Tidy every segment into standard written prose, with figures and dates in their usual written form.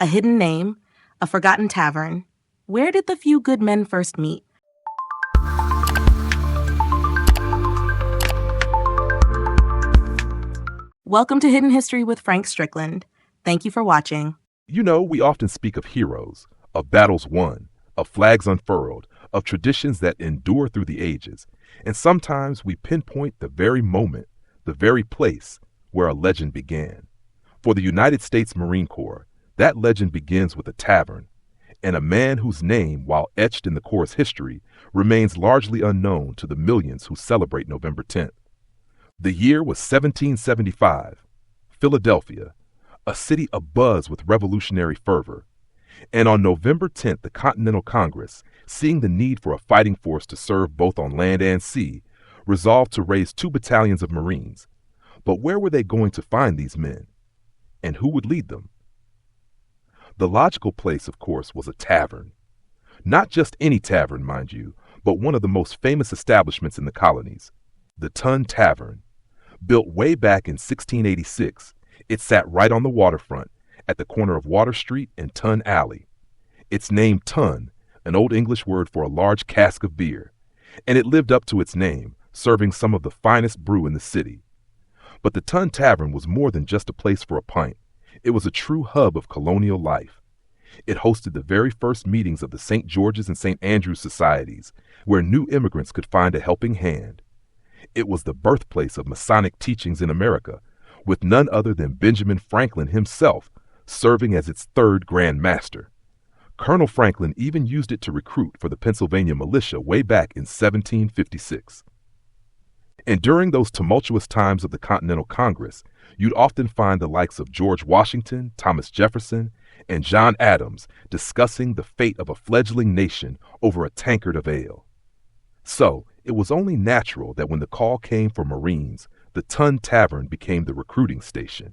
A hidden name, a forgotten tavern. Where did the few good men first meet? Welcome to Hidden History with Frank Strickland. Thank you for watching. You know, we often speak of heroes, of battles won, of flags unfurled, of traditions that endure through the ages. And sometimes we pinpoint the very moment, the very place where a legend began. For the United States Marine Corps, that legend begins with a tavern, and a man whose name, while etched in the Corps' history, remains largely unknown to the millions who celebrate November 10th. The year was 1775, Philadelphia, a city abuzz with revolutionary fervor. And on November 10th, the Continental Congress, seeing the need for a fighting force to serve both on land and sea, resolved to raise 2 battalions of Marines. But where were they going to find these men? And who would lead them? The logical place, of course, was a tavern. Not just any tavern, mind you, but one of the most famous establishments in the colonies, the Tun Tavern. Built way back in 1686, it sat right on the waterfront at the corner of Water Street and Tun Alley. It's named Tun, an Old English word for a large cask of beer, and it lived up to its name, serving some of the finest brew in the city. But the Tun Tavern was more than just a place for a pint. It was a true hub of colonial life. It hosted the very first meetings of the St. George's and St. Andrew's societies, where new immigrants could find a helping hand. It was the birthplace of Masonic teachings in America, with none other than Benjamin Franklin himself serving as its 3rd Grand Master. Colonel Franklin even used it to recruit for the Pennsylvania militia way back in 1756. And during those tumultuous times of the Continental Congress, you'd often find the likes of George Washington, Thomas Jefferson, and John Adams discussing the fate of a fledgling nation over a tankard of ale. So, it was only natural that when the call came for Marines, the Tun Tavern became the recruiting station.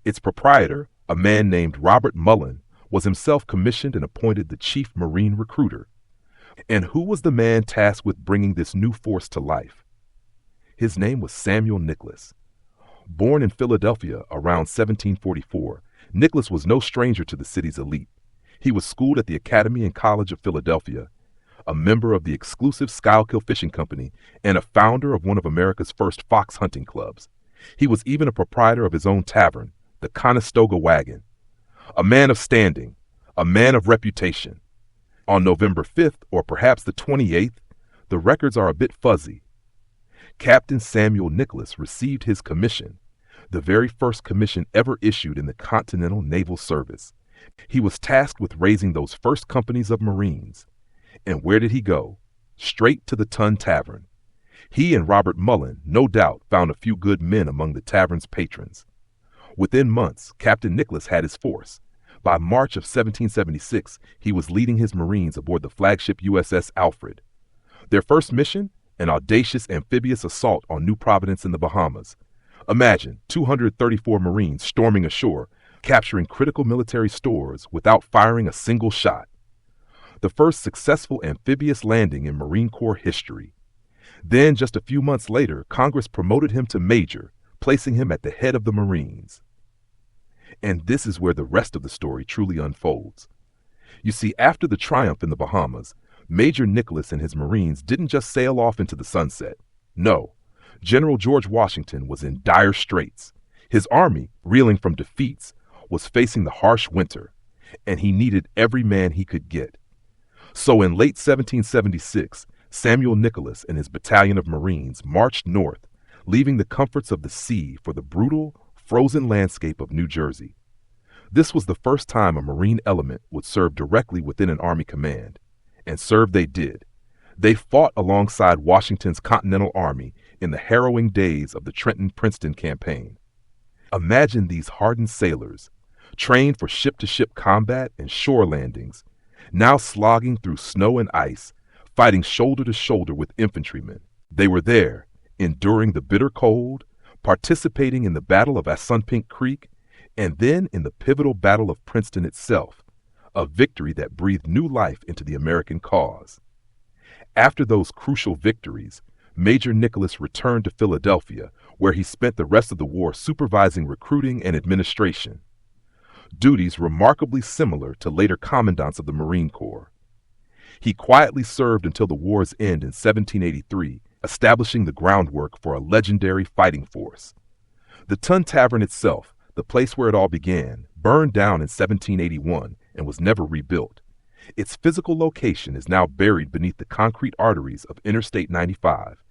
Its proprietor, a man named Robert Mullen, was himself commissioned and appointed the chief Marine recruiter. And who was the man tasked with bringing this new force to life? His name was Samuel Nicholas. Born in Philadelphia around 1744, Nicholas was no stranger to the city's elite. He was schooled at the Academy and College of Philadelphia, a member of the exclusive Schuylkill Fishing Company, and a founder of one of America's first fox hunting clubs. He was even a proprietor of his own tavern, the Conestoga Wagon. A man of standing, a man of reputation. On November 5th, or perhaps the 28th, the records are a bit fuzzy. Captain Samuel Nicholas received his commission, the very first commission ever issued in the Continental Naval Service. He was tasked with raising those first companies of Marines. And where did he go? Straight to the Tun Tavern. He and Robert Mullen, no doubt, found a few good men among the tavern's patrons. Within months, Captain Nicholas had his force. By March of 1776, he was leading his Marines aboard the flagship USS Alfred. Their first mission? An audacious amphibious assault on New Providence in the Bahamas. Imagine 234 Marines storming ashore, capturing critical military stores without firing a single shot. The first successful amphibious landing in Marine Corps history. Then, just a few months later, Congress promoted him to Major, placing him at the head of the Marines. And this is where the rest of the story truly unfolds. You see, after the triumph in the Bahamas, Major Nicholas and his Marines didn't just sail off into the sunset. No, General George Washington was in dire straits. His army, reeling from defeats, was facing the harsh winter, and he needed every man he could get. So in late 1776, Samuel Nicholas and his battalion of Marines marched north, leaving the comforts of the sea for the brutal, frozen landscape of New Jersey. This was the first time a Marine element would serve directly within an Army command, and serve they did. They fought alongside Washington's Continental Army in the harrowing days of the Princeton campaign. Imagine these hardened sailors, trained for ship-to-ship combat and shore landings, now slogging through snow and ice, fighting shoulder to shoulder with infantrymen. They were there, enduring the bitter cold, participating in the Battle of Assunpink Creek, and then in the pivotal Battle of Princeton itself, a victory that breathed new life into the American cause. After those crucial victories, Major Nicholas returned to Philadelphia, where he spent the rest of the war supervising recruiting and administration. duties remarkably similar to later commandants of the Marine Corps. He quietly served until the war's end in 1783, establishing the groundwork for a legendary fighting force. The Tun Tavern itself, the place where it all began, burned down in 1781 and was never rebuilt. Its physical location is now buried beneath the concrete arteries of Interstate 95,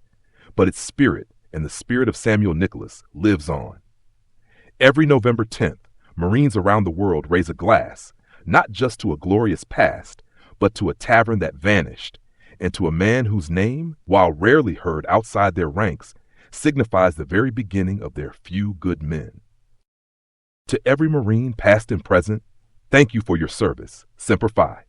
but its spirit and the spirit of Samuel Nicholas lives on. Every November 10th, Marines around the world raise a glass, not just to a glorious past, but to a tavern that vanished, and to a man whose name, while rarely heard outside their ranks, signifies the very beginning of their few good men. To every Marine, past and present, thank you for your service. Semper Fi.